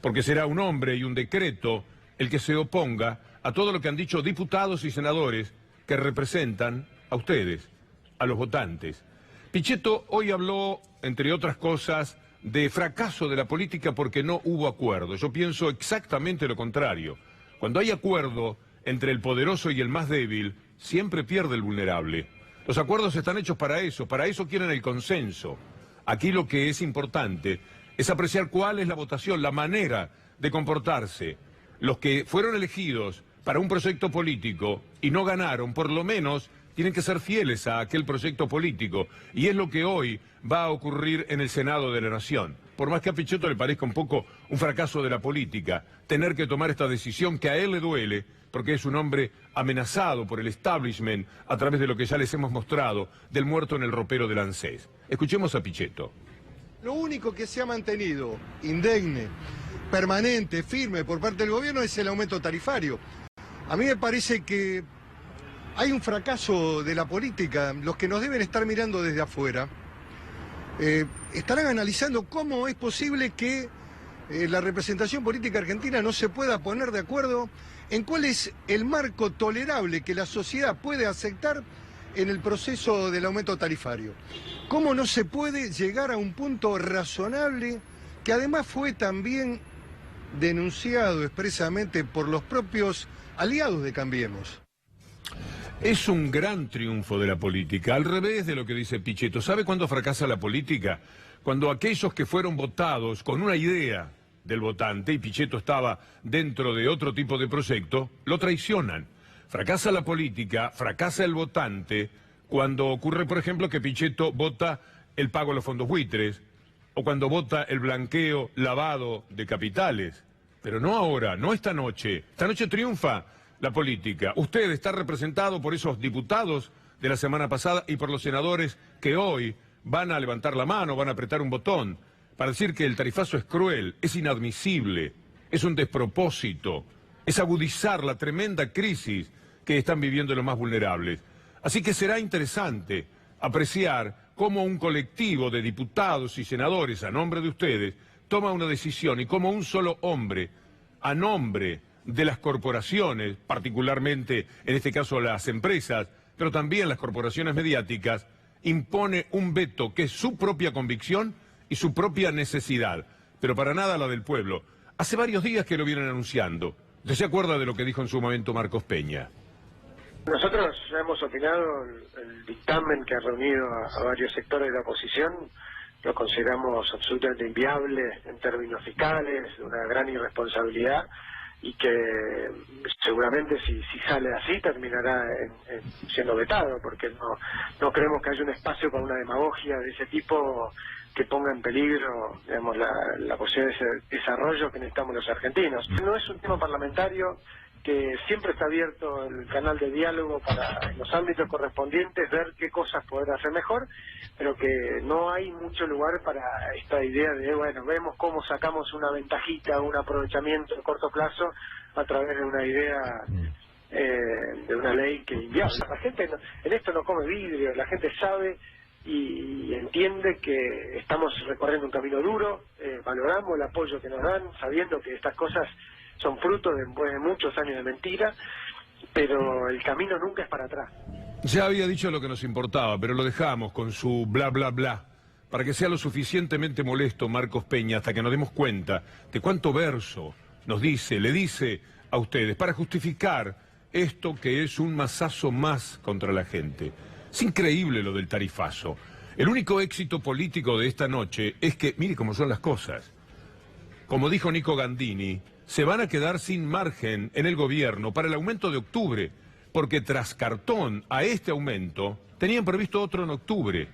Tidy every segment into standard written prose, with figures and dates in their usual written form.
porque será un hombre y un decreto el que se oponga a todo lo que han dicho diputados y senadores que representan a ustedes, a los votantes. Pichetto hoy habló, entre otras cosas, de fracaso de la política porque no hubo acuerdo. Yo pienso exactamente lo contrario. Cuando hay acuerdo entre el poderoso y el más débil, siempre pierde el vulnerable. Los acuerdos están hechos para eso quieren el consenso. Aquí lo que es importante es apreciar cuál es la votación, la manera de comportarse. Los que fueron elegidos para un proyecto político y no ganaron, por lo menos tienen que ser fieles a aquel proyecto político. Y es lo que hoy va a ocurrir en el Senado de la Nación. Por más que a Pichetto le parezca un poco un fracaso de la política, tener que tomar esta decisión que a él le duele, porque es un hombre amenazado por el establishment a través de lo que ya les hemos mostrado, del muerto en el ropero del ANSES. Escuchemos a Pichetto. Lo único que se ha mantenido indemne, permanente, firme por parte del gobierno es el aumento tarifario. A mí me parece que hay un fracaso de la política. Los que nos deben estar mirando desde afuera estarán analizando cómo es posible que la representación política argentina no se pueda poner de acuerdo en cuál es el marco tolerable que la sociedad puede aceptar en el proceso del aumento tarifario. ¿Cómo no se puede llegar a un punto razonable que además fue también denunciado expresamente por los propios aliados de Cambiemos? Es un gran triunfo de la política, al revés de lo que dice Pichetto. ¿Sabe cuándo fracasa la política? Cuando aquellos que fueron votados con una idea del votante, y Pichetto estaba dentro de otro tipo de proyecto, lo traicionan. Fracasa la política, fracasa el votante, cuando ocurre, por ejemplo, que Pichetto vota el pago a los fondos buitres, o cuando vota el blanqueo, lavado de capitales. Pero no ahora, no esta noche. Esta noche triunfa la política. Usted está representado por esos diputados de la semana pasada y por los senadores que hoy van a levantar la mano, van a apretar un botón para decir que el tarifazo es cruel, es inadmisible, es un despropósito, es agudizar la tremenda crisis que están viviendo los más vulnerables. Así que será interesante apreciar cómo un colectivo de diputados y senadores a nombre de ustedes toma una decisión y cómo un solo hombre, a nombre de las corporaciones, particularmente en este caso las empresas, pero también las corporaciones mediáticas, impone un veto que es su propia convicción y su propia necesidad, pero para nada la del pueblo. Hace varios días que lo vienen anunciando. ¿Usted se acuerda de lo que dijo en su momento Marcos Peña? Nosotros ya hemos opinado el dictamen que ha reunido a varios sectores de la oposición. Lo consideramos absolutamente inviable en términos fiscales, de una gran irresponsabilidad, y que seguramente si sale así terminará siendo vetado, porque no creemos que haya un espacio para una demagogia de ese tipo que ponga en peligro, digamos, la posibilidad de ese desarrollo que necesitamos los argentinos. No es un tema parlamentario, que siempre está abierto el canal de diálogo para en los ámbitos correspondientes ver qué cosas poder hacer mejor, pero que no hay mucho lugar para esta idea de, bueno, vemos cómo sacamos una ventajita, un aprovechamiento a corto plazo a través de una idea, de una ley que inviable. La gente en esto no come vidrio, la gente sabe y entiende que estamos recorriendo un camino duro, valoramos el apoyo que nos dan, sabiendo que estas cosas son fruto de muchos años de mentira, pero el camino nunca es para atrás. Ya había dicho lo que nos importaba, pero lo dejamos con su bla bla bla, para que sea lo suficientemente molesto Marcos Peña hasta que nos demos cuenta de cuánto verso nos dice, le dice a ustedes, para justificar esto que es un mazazo más contra la gente. Es increíble lo del tarifazo. El único éxito político de esta noche es que, mire cómo son las cosas. Como dijo Nico Gandini, se van a quedar sin margen en el gobierno para el aumento de octubre, porque tras cartón a este aumento, tenían previsto otro en octubre.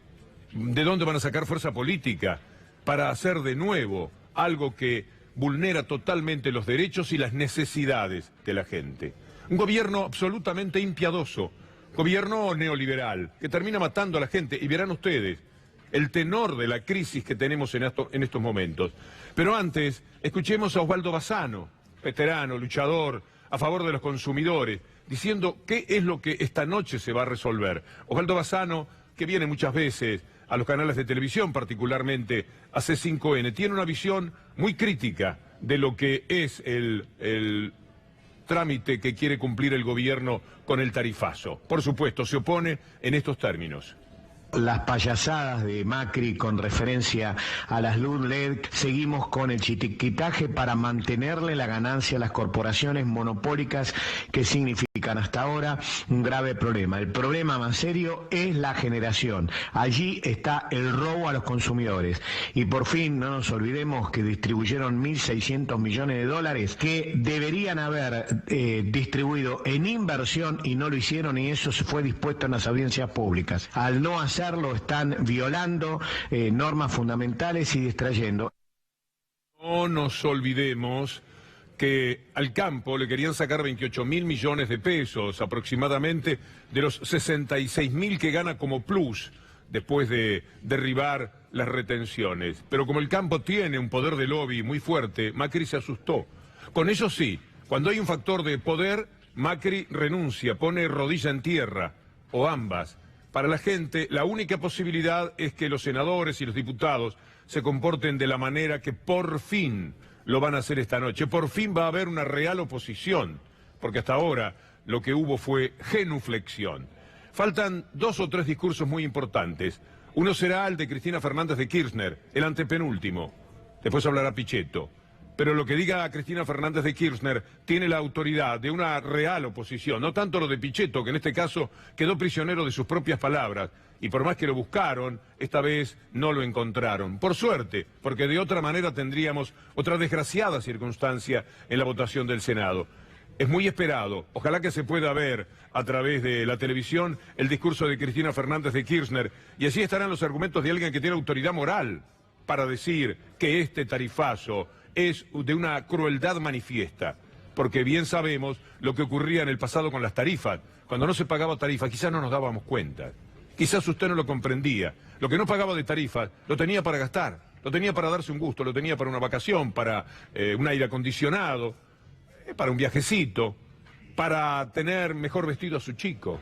¿De dónde van a sacar fuerza política para hacer de nuevo algo que vulnera totalmente los derechos y las necesidades de la gente? Un gobierno absolutamente impiadoso, gobierno neoliberal, que termina matando a la gente, y verán ustedes el tenor de la crisis que tenemos en estos momentos. Pero antes, escuchemos a Osvaldo Bazzano, veterano, luchador, a favor de los consumidores, diciendo qué es lo que esta noche se va a resolver. Osvaldo Bazzano, que viene muchas veces a los canales de televisión, particularmente a C5N, tiene una visión muy crítica de lo que es el trámite que quiere cumplir el gobierno con el tarifazo. Por supuesto, se opone en estos términos. Las payasadas de Macri con referencia a las luz LED, seguimos con el chiquitaje para mantenerle la ganancia a las corporaciones monopólicas que significan hasta ahora un grave problema. El problema más serio es la generación. Allí está el robo a los consumidores. Y por fin no nos olvidemos que distribuyeron 1.600 millones de dólares que deberían haber distribuido en inversión y no lo hicieron, y eso se fue dispuesto en las audiencias públicas. Al no hacerlo están violando normas fundamentales y distrayendo. No nos olvidemos que al campo le querían sacar 28.000 millones de pesos aproximadamente de los 66.000 que gana como plus después de derribar las retenciones. Pero como el campo tiene un poder de lobby muy fuerte, Macri se asustó. Con eso sí, cuando hay un factor de poder, Macri renuncia, pone rodilla en tierra, o ambas. Para la gente, la única posibilidad es que los senadores y los diputados se comporten de la manera que por fin lo van a hacer esta noche. Por fin va a haber una real oposición, porque hasta ahora lo que hubo fue genuflexión. Faltan 2 o 3 discursos muy importantes. Uno será el de Cristina Fernández de Kirchner, el antepenúltimo. Después hablará Pichetto. Pero lo que diga Cristina Fernández de Kirchner tiene la autoridad de una real oposición, no tanto lo de Pichetto, que en este caso quedó prisionero de sus propias palabras, y por más que lo buscaron, esta vez no lo encontraron. Por suerte, porque de otra manera tendríamos otra desgraciada circunstancia en la votación del Senado. Es muy esperado, ojalá que se pueda ver a través de la televisión el discurso de Cristina Fernández de Kirchner, y así estarán los argumentos de alguien que tiene autoridad moral para decir que este tarifazo es de una crueldad manifiesta, porque bien sabemos lo que ocurría en el pasado con las tarifas. Cuando no se pagaba tarifa, quizás no nos dábamos cuenta, quizás usted no lo comprendía. Lo que no pagaba de tarifas lo tenía para gastar, lo tenía para darse un gusto, lo tenía para una vacación, para un aire acondicionado, para un viajecito, para tener mejor vestido a su chico.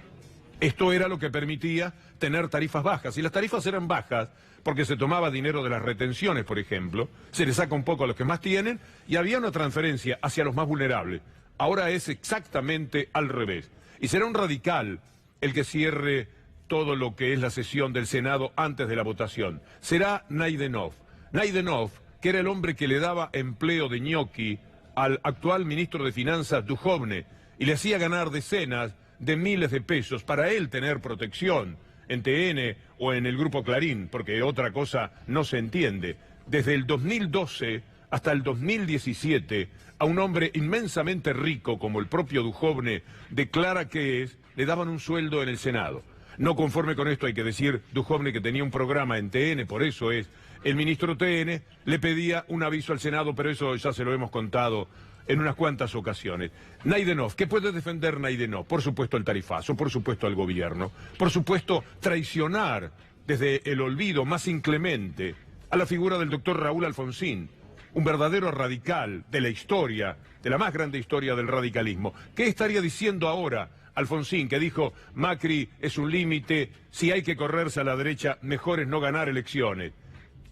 Esto era lo que permitía tener tarifas bajas, y las tarifas eran bajas porque se tomaba dinero de las retenciones, por ejemplo, se le saca un poco a los que más tienen y había una transferencia hacia los más vulnerables. Ahora es exactamente al revés. Y será un radical el que cierre todo lo que es la sesión del Senado antes de la votación. Será Naidenov. Naidenov, que era el hombre que le daba empleo de ñoqui al actual ministro de Finanzas, Duhovne, y le hacía ganar decenas de miles de pesos para él tener protección en TN o en el Grupo Clarín, porque otra cosa no se entiende. Desde el 2012 hasta el 2017, a un hombre inmensamente rico como el propio Duhovne declara que le daban un sueldo en el Senado. No conforme con esto hay que decir, Duhovne, que tenía un programa en TN, por eso es, el ministro TN le pedía un aviso al Senado, pero eso ya se lo hemos contado en unas cuantas ocasiones. Naidenov, ¿qué puede defender Naidenov? Por supuesto el tarifazo, por supuesto al gobierno, por supuesto traicionar desde el olvido más inclemente a la figura del doctor Raúl Alfonsín, un verdadero radical de la historia, de la más grande historia del radicalismo. ¿Qué estaría diciendo ahora Alfonsín, que dijo Macri es un límite, si hay que correrse a la derecha, mejor es no ganar elecciones?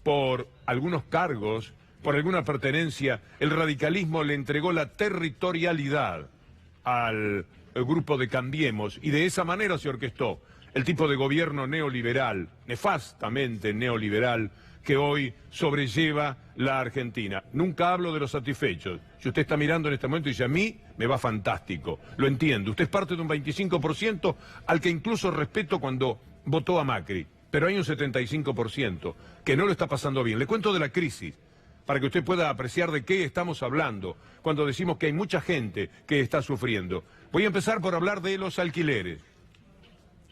Por algunos cargos, por alguna pertenencia, el radicalismo le entregó la territorialidad al grupo de Cambiemos y de esa manera se orquestó el tipo de gobierno neoliberal, nefastamente neoliberal, que hoy sobrelleva la Argentina. Nunca hablo de los satisfechos. Si usted está mirando en este momento y dice, a mí me va fantástico, lo entiendo. Usted es parte de un 25% al que incluso respeto cuando votó a Macri, pero hay un 75% que no lo está pasando bien. Le cuento de la crisis, para que usted pueda apreciar de qué estamos hablando cuando decimos que hay mucha gente que está sufriendo. Voy a empezar por hablar de los alquileres.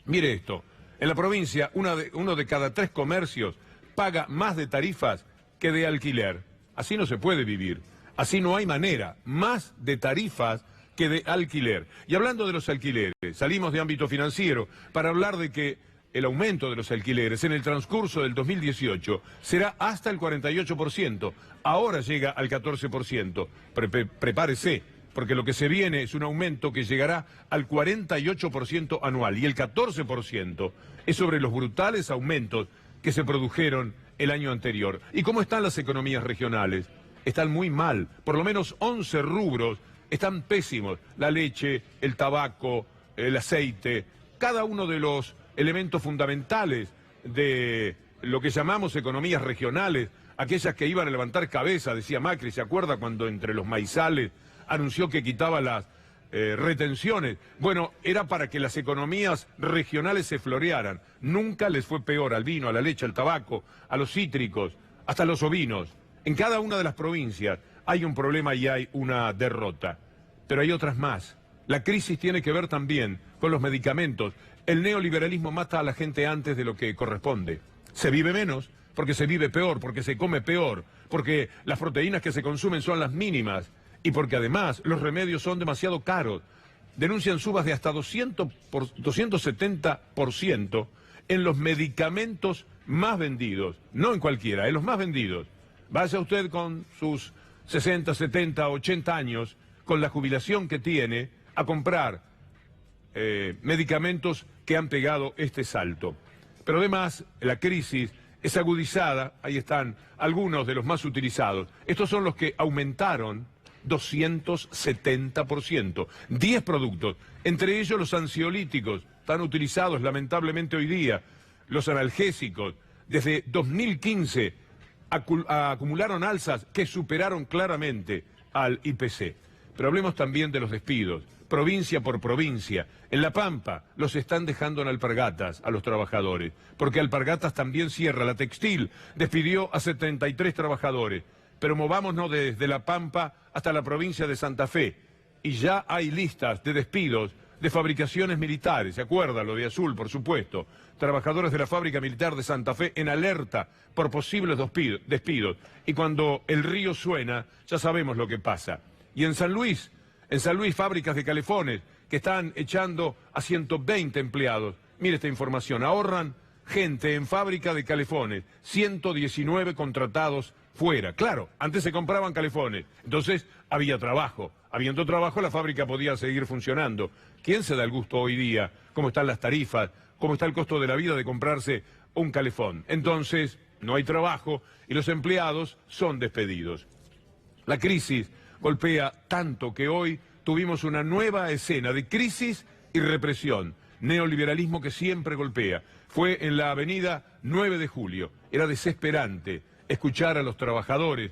Mire esto, en la provincia uno de cada 3 comercios paga más de tarifas que de alquiler. Así no se puede vivir, así no hay manera, más de tarifas que de alquiler. Y hablando de los alquileres, salimos de ámbito financiero para hablar de que el aumento de los alquileres en el transcurso del 2018 será hasta el 48%, ahora llega al 14%. Prepárese, porque lo que se viene es un aumento que llegará al 48% anual, y el 14% es sobre los brutales aumentos que se produjeron el año anterior. ¿Y cómo están las economías regionales? están muy mal. Por lo menos 11 rubros están pésimos. La leche, el tabaco, el aceite, cada uno de los elementos fundamentales de lo que llamamos economías regionales, aquellas que iban a levantar cabeza, decía Macri, ¿se acuerda cuando entre los maizales anunció que quitaba las retenciones? Bueno, era para que las economías regionales se florearan. Nunca les fue peor al vino, a la leche, al tabaco, a los cítricos, hasta a los ovinos. En cada una de las provincias hay un problema y hay una derrota, pero hay otras más. La crisis tiene que ver también con los medicamentos. El neoliberalismo mata a la gente antes de lo que corresponde. Se vive menos porque se vive peor, porque se come peor, porque las proteínas que se consumen son las mínimas y porque además los remedios son demasiado caros. Denuncian subas de hasta 270% en los medicamentos más vendidos, no en cualquiera, en los más vendidos. Vaya usted con sus 60, 70, 80 años, con la jubilación que tiene, a comprar medicamentos que han pegado este salto. Pero además, la crisis es agudizada, ahí están algunos de los más utilizados. Estos son los que aumentaron 270%. 10 productos, entre ellos los ansiolíticos, tan utilizados lamentablemente hoy día, los analgésicos, desde 2015 acumularon alzas que superaron claramente al IPC. Pero hablemos también de los despidos, provincia por provincia. En La Pampa los están dejando en alpargatas a los trabajadores, porque Alpargatas también cierra. La textil despidió a 73 trabajadores, pero movámonos desde La Pampa hasta la provincia de Santa Fe, y ya hay listas de despidos de fabricaciones militares. ¿Se acuerda? Lo de Azul, por supuesto. Trabajadores de la fábrica militar de Santa Fe en alerta por posibles despidos. Y cuando el río suena, ya sabemos lo que pasa. Y en San Luis, fábricas de calefones que están echando a 120 empleados. Mire esta información, ahorran gente en fábrica de calefones, 119 contratados fuera. Claro, antes se compraban calefones, entonces había trabajo. Habiendo trabajo, la fábrica podía seguir funcionando. ¿Quién se da el gusto hoy día? ¿Cómo están las tarifas? ¿Cómo está el costo de la vida de comprarse un calefón? Entonces, no hay trabajo y los empleados son despedidos. La crisis golpea tanto que hoy tuvimos una nueva escena de crisis y represión. Neoliberalismo que siempre golpea. Fue en la avenida 9 de Julio. Era desesperante escuchar a los trabajadores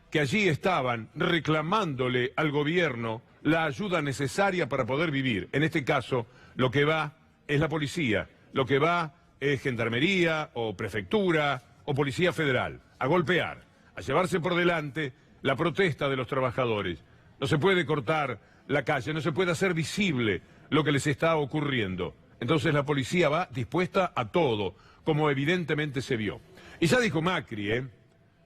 que allí estaban reclamándole al gobierno la ayuda necesaria para poder vivir. En este caso, lo que va es la policía, lo que va es gendarmería o prefectura o policía federal, a golpear, a llevarse por delante la protesta de los trabajadores. No se puede cortar la calle, no se puede hacer visible lo que les está ocurriendo. Entonces la policía va dispuesta a todo, como evidentemente se vio. Y ya dijo Macri,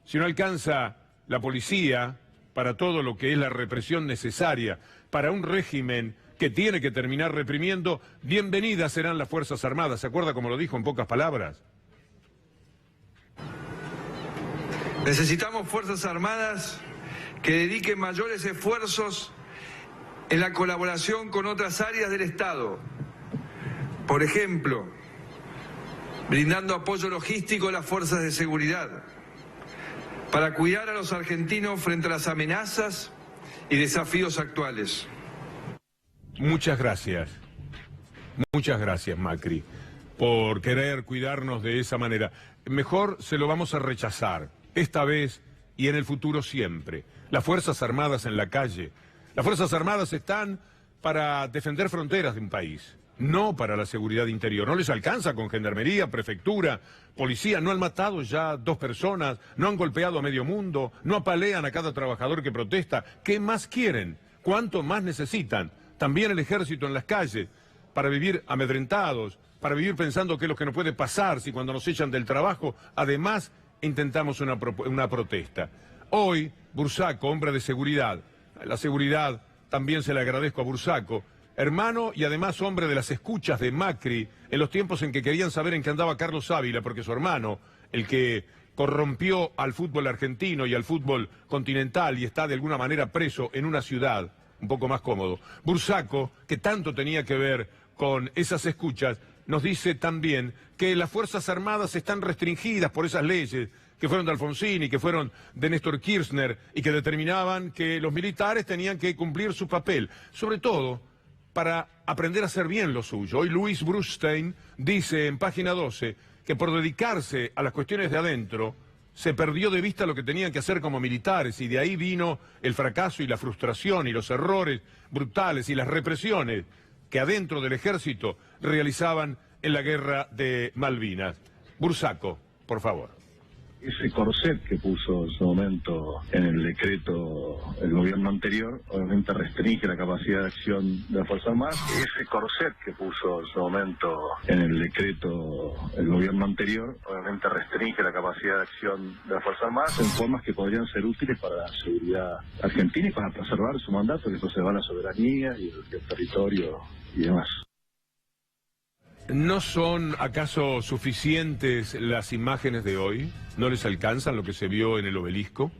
si no alcanza la policía para todo lo que es la represión necesaria para un régimen que tiene que terminar reprimiendo, bienvenidas serán las Fuerzas Armadas. ¿Se acuerda cómo lo dijo en pocas palabras? Necesitamos Fuerzas Armadas que dediquen mayores esfuerzos en la colaboración con otras áreas del Estado. Por ejemplo, brindando apoyo logístico a las fuerzas de seguridad, para cuidar a los argentinos frente a las amenazas y desafíos actuales. Muchas gracias, Macri, por querer cuidarnos de esa manera. Mejor se lo vamos a rechazar, esta vez y en el futuro siempre. Las Fuerzas Armadas en la calle. Las Fuerzas Armadas están para defender fronteras de un país, no para la seguridad interior. No les alcanza con gendarmería, prefectura, policía. No han matado ya 2 personas, no han golpeado a medio mundo, no apalean a cada trabajador que protesta. ¿Qué más quieren? ¿Cuánto más necesitan? También el ejército en las calles, para vivir amedrentados, para vivir pensando qué es lo que nos puede pasar si cuando nos echan del trabajo, además intentamos una protesta. Hoy, Bursaco, hombre de seguridad, la seguridad también se le agradezco a Bursaco, hermano y además hombre de las escuchas de Macri en los tiempos en que querían saber en qué andaba Carlos Ávila, porque su hermano, el que corrompió al fútbol argentino y al fútbol continental y está de alguna manera preso en una ciudad un poco más cómodo. Bursaco, que tanto tenía que ver con esas escuchas, nos dice también que las Fuerzas Armadas están restringidas por esas leyes que fueron de Alfonsín y que fueron de Néstor Kirchner y que determinaban que los militares tenían que cumplir su papel, sobre todo para aprender a hacer bien lo suyo. Hoy Luis Brustein dice en página 12 que por dedicarse a las cuestiones de adentro se perdió de vista lo que tenían que hacer como militares y de ahí vino el fracaso y la frustración y los errores brutales y las represiones que adentro del ejército realizaban en la guerra de Malvinas. Bursaco, por favor. Ese corset que puso en su momento en el decreto el gobierno anterior, obviamente restringe la capacidad de acción de las Fuerzas Armadas. Ese corset que puso en su momento en el decreto el gobierno anterior, obviamente restringe la capacidad de acción de las Fuerzas Armadas en formas que podrían ser útiles para la seguridad argentina y para preservar su mandato, que preserva la soberanía y el territorio y demás. ¿No son acaso suficientes las imágenes de hoy? ¿No les alcanzan lo que se vio en el Obelisco?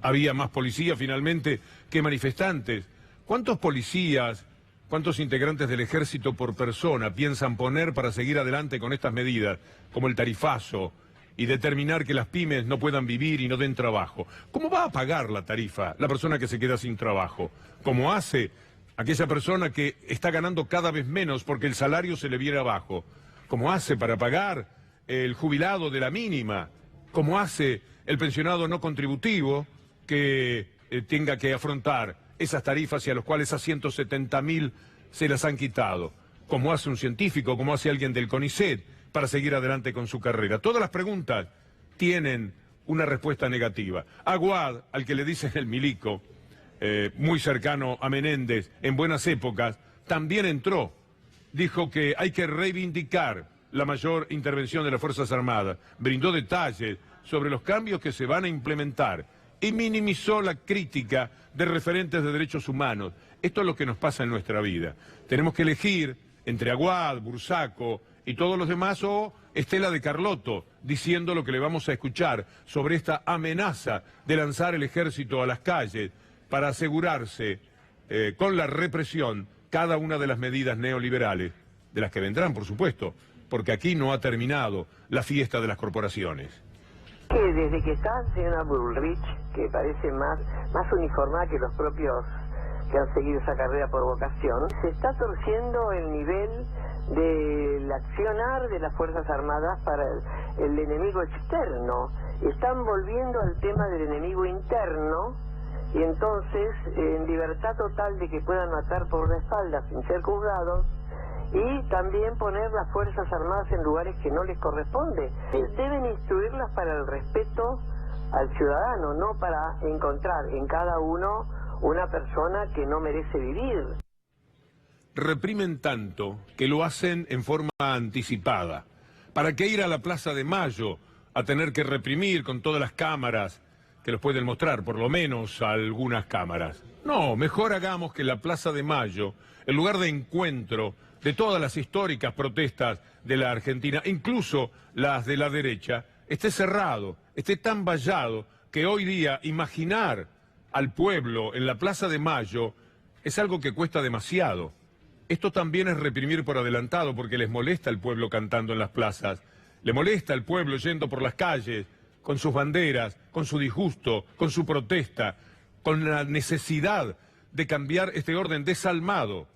Había más policías finalmente que manifestantes. ¿Cuántos policías, cuántos integrantes del ejército por persona piensan poner para seguir adelante con estas medidas, como el tarifazo y determinar que las pymes no puedan vivir y no den trabajo? ¿Cómo va a pagar la tarifa la persona que se queda sin trabajo? ¿Cómo hace aquella persona que está ganando cada vez menos porque el salario se le viene abajo? ¿Cómo hace para pagar el jubilado de la mínima? ¿Cómo hace el pensionado no contributivo que tenga que afrontar esas tarifas y a los cuales a 170.000 se las han quitado? ¿Cómo hace un científico? ¿Cómo hace alguien del CONICET para seguir adelante con su carrera? Todas las preguntas tienen una respuesta negativa. Aguad, al que le dicen el milico, muy cercano a Menéndez en buenas épocas, también entró. Dijo que hay que reivindicar la mayor intervención de las Fuerzas Armadas, brindó detalles sobre los cambios que se van a implementar y minimizó la crítica de referentes de derechos humanos. Esto es lo que nos pasa en nuestra vida. Tenemos que elegir entre Aguad, Bursaco y todos los demás, o Estela de Carlotto, diciendo lo que le vamos a escuchar sobre esta amenaza de lanzar el ejército a las calles para asegurarse con la represión cada una de las medidas neoliberales, de las que vendrán, por supuesto, porque aquí no ha terminado la fiesta de las corporaciones. Desde que está la señora Bullrich, que parece más uniformada que los propios que han seguido esa carrera por vocación, se está torciendo el nivel del accionar de las Fuerzas Armadas para el enemigo externo. Están volviendo al tema del enemigo interno, y entonces, en libertad total de que puedan matar por la espalda sin ser juzgados, y también poner las Fuerzas Armadas en lugares que no les corresponde. Deben instruirlas para el respeto al ciudadano, no para encontrar en cada uno una persona que no merece vivir. Reprimen tanto que lo hacen en forma anticipada. ¿Para qué ir a la Plaza de Mayo a tener que reprimir con todas las cámaras que los pueden mostrar, por lo menos algunas cámaras? No, mejor hagamos que la Plaza de Mayo, el lugar de encuentro de todas las históricas protestas de la Argentina, incluso las de la derecha, esté cerrado, esté tan vallado que hoy día imaginar al pueblo en la Plaza de Mayo es algo que cuesta demasiado. Esto también es reprimir por adelantado, porque les molesta el pueblo cantando en las plazas, le molesta el pueblo yendo por las calles, con sus banderas, con su disgusto, con su protesta, con la necesidad de cambiar este orden desalmado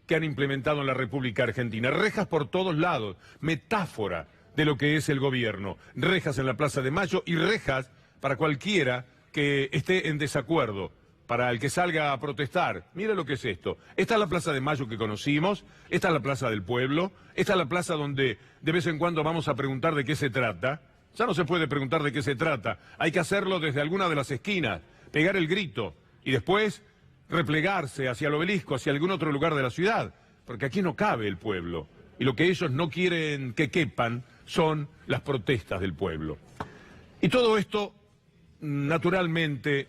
que han implementado en la República Argentina. Rejas por todos lados, metáfora de lo que es el gobierno. Rejas en la Plaza de Mayo y rejas para cualquiera que esté en desacuerdo, para el que salga a protestar. Mira lo que es esto. Esta es la Plaza de Mayo que conocimos, esta es la Plaza del Pueblo, esta es la plaza donde de vez en cuando vamos a preguntar de qué se trata. Ya no se puede preguntar de qué se trata, hay que hacerlo desde alguna de las esquinas, pegar el grito y después replegarse hacia el Obelisco, hacia algún otro lugar de la ciudad, porque aquí no cabe el pueblo. Y lo que ellos no quieren que quepan son las protestas del pueblo. Y todo esto, naturalmente,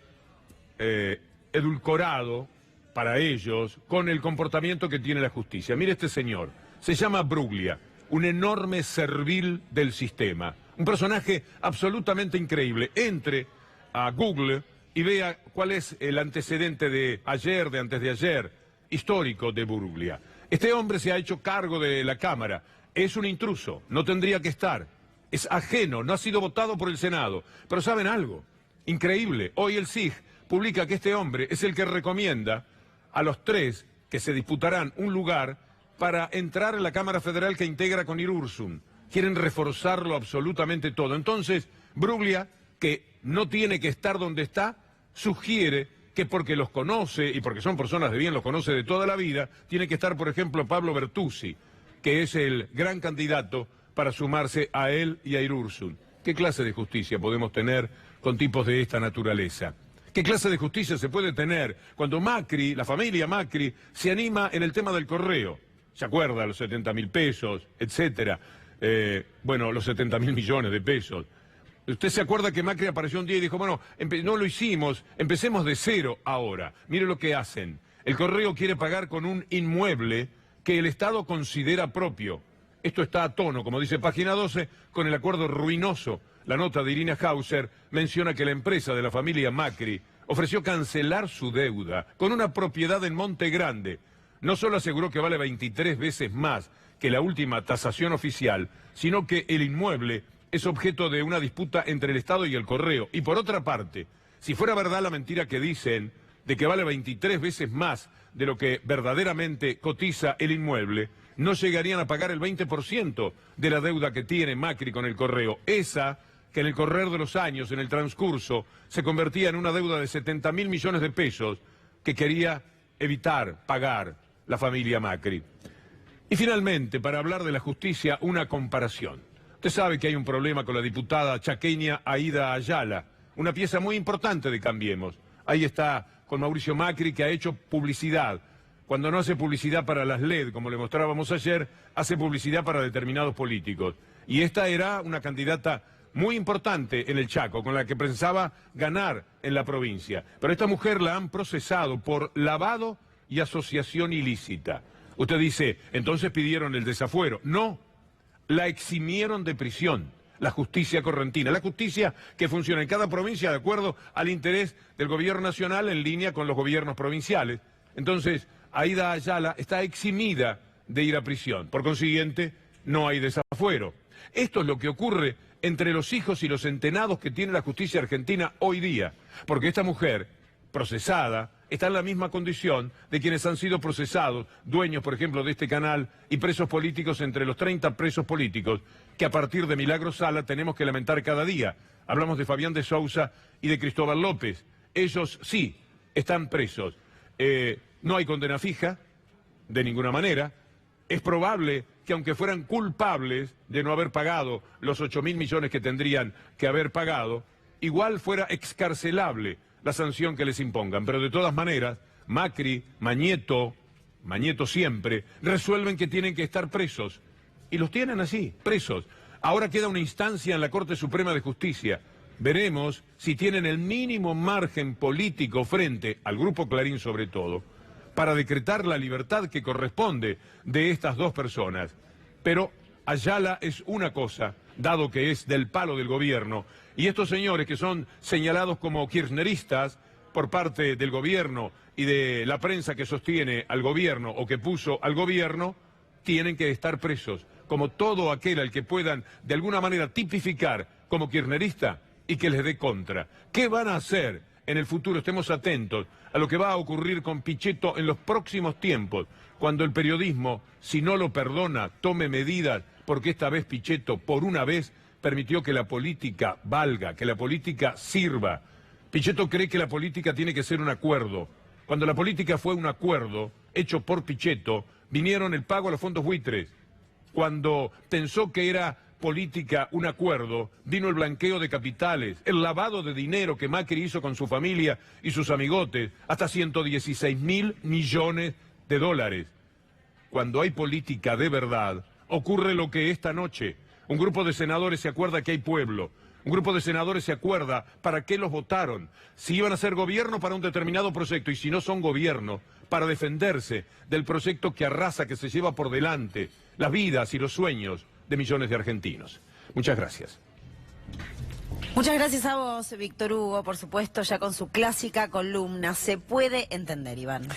edulcorado para ellos con el comportamiento que tiene la justicia. Mire este señor, se llama Bruglia, un enorme servil del sistema, un personaje absolutamente increíble. Entre a Google y vea cuál es el antecedente de ayer, de antes de ayer, histórico de Bruglia. Este hombre se ha hecho cargo de la Cámara, es un intruso, no tendría que estar. es ajeno, no ha sido votado por el Senado. Pero ¿saben algo? Increíble. Hoy el SIG publica que este hombre es el que recomienda a los 3 que se disputarán un lugar para entrar en la Cámara Federal que integra con Irurzun. Quieren reforzarlo absolutamente todo. Entonces, Bruglia, que no tiene que estar donde está, sugiere que porque los conoce y porque son personas de bien, los conoce de toda la vida, tiene que estar, por ejemplo, Pablo Bertuzzi, que es el gran candidato para sumarse a él y a Irurzun. ¿Qué clase de justicia podemos tener con tipos de esta naturaleza? ¿Qué clase de justicia se puede tener cuando Macri, la familia Macri, se anima en el tema del correo? ¿Se acuerda? Los 70.000 pesos, etcétera. Bueno, los 70.000 millones de pesos. ¿Usted se acuerda que Macri apareció un día y dijo, bueno, no lo hicimos, empecemos de cero ahora? Mire lo que hacen. El correo quiere pagar con un inmueble que el Estado considera propio. Esto está a tono, como dice página 12, con el acuerdo ruinoso. La nota de Irina Hauser menciona que la empresa de la familia Macri ofreció cancelar su deuda con una propiedad en Monte Grande. No solo aseguró que vale 23 veces más que la última tasación oficial, sino que el inmueble es objeto de una disputa entre el Estado y el correo. Y por otra parte, si fuera verdad la mentira que dicen de que vale 23 veces más de lo que verdaderamente cotiza el inmueble, no llegarían a pagar el 20% de la deuda que tiene Macri con el correo. Esa que en el correr de los años, en el transcurso, se convertía en una deuda de 70.000 millones de pesos que quería evitar pagar la familia Macri. Y finalmente, para hablar de la justicia, una comparación. Usted sabe que hay un problema con la diputada chaqueña Aida Ayala, una pieza muy importante de Cambiemos. Ahí está con Mauricio Macri, que ha hecho publicidad. Cuando no hace publicidad para las LED, como le mostrábamos ayer, hace publicidad para determinados políticos. Y esta era una candidata muy importante en el Chaco, con la que pensaba ganar en la provincia. Pero a esta mujer la han procesado por lavado y asociación ilícita. Usted dice, entonces pidieron el desafuero. No, la eximieron de prisión. La justicia correntina, la justicia que funciona en cada provincia de acuerdo al interés del gobierno nacional en línea con los gobiernos provinciales. Entonces, Aida Ayala está eximida de ir a prisión. Por consiguiente, no hay desafuero. Esto es lo que ocurre entre los hijos y los entenados que tiene la justicia argentina hoy día. Porque esta mujer, procesada, está en la misma condición de quienes han sido procesados, dueños, por ejemplo, de este canal, y presos políticos, entre los 30 presos políticos que a partir de Milagro Sala tenemos que lamentar cada día. Hablamos de Fabián de Sousa y de Cristóbal López. Ellos sí están presos. No hay condena fija, de ninguna manera. Es probable que aunque fueran culpables de no haber pagado los 8.000 millones que tendrían que haber pagado, igual fuera excarcelable la sanción que les impongan. Pero de todas maneras, Macri, Mañeto siempre, resuelven que tienen que estar presos. Y los tienen así, presos. Ahora queda una instancia en la Corte Suprema de Justicia. Veremos si tienen el mínimo margen político frente al Grupo Clarín sobre todo, para decretar la libertad que corresponde de estas dos personas. Pero Ayala es una cosa, dado que es del palo del gobierno, y estos señores que son señalados como kirchneristas por parte del gobierno y de la prensa que sostiene al gobierno o que puso al gobierno, tienen que estar presos, como todo aquel al que puedan de alguna manera tipificar como kirchnerista y que les dé contra. ¿Qué van a hacer en el futuro? Estemos atentos a lo que va a ocurrir con Pichetto en los próximos tiempos, cuando el periodismo, si no lo perdona, tome medidas, porque esta vez Pichetto, por una vez, permitió que la política valga, que la política sirva. Pichetto cree que la política tiene que ser un acuerdo. Cuando la política fue un acuerdo hecho por Pichetto, vinieron el pago a los fondos buitres. Cuando pensó que era política un acuerdo, vino el blanqueo de capitales, el lavado de dinero que Macri hizo con su familia y sus amigotes, hasta 116.000 millones de dólares. Cuando hay política de verdad, ocurre lo que esta noche. Un grupo de senadores se acuerda que hay pueblo. Un grupo de senadores se acuerda para qué los votaron. Si iban a ser gobierno para un determinado proyecto y si no son gobierno, para defenderse del proyecto que arrasa, que se lleva por delante las vidas y los sueños de millones de argentinos. Muchas gracias. Muchas gracias a vos, Víctor Hugo, por supuesto, ya con su clásica columna. Se puede entender, Iván.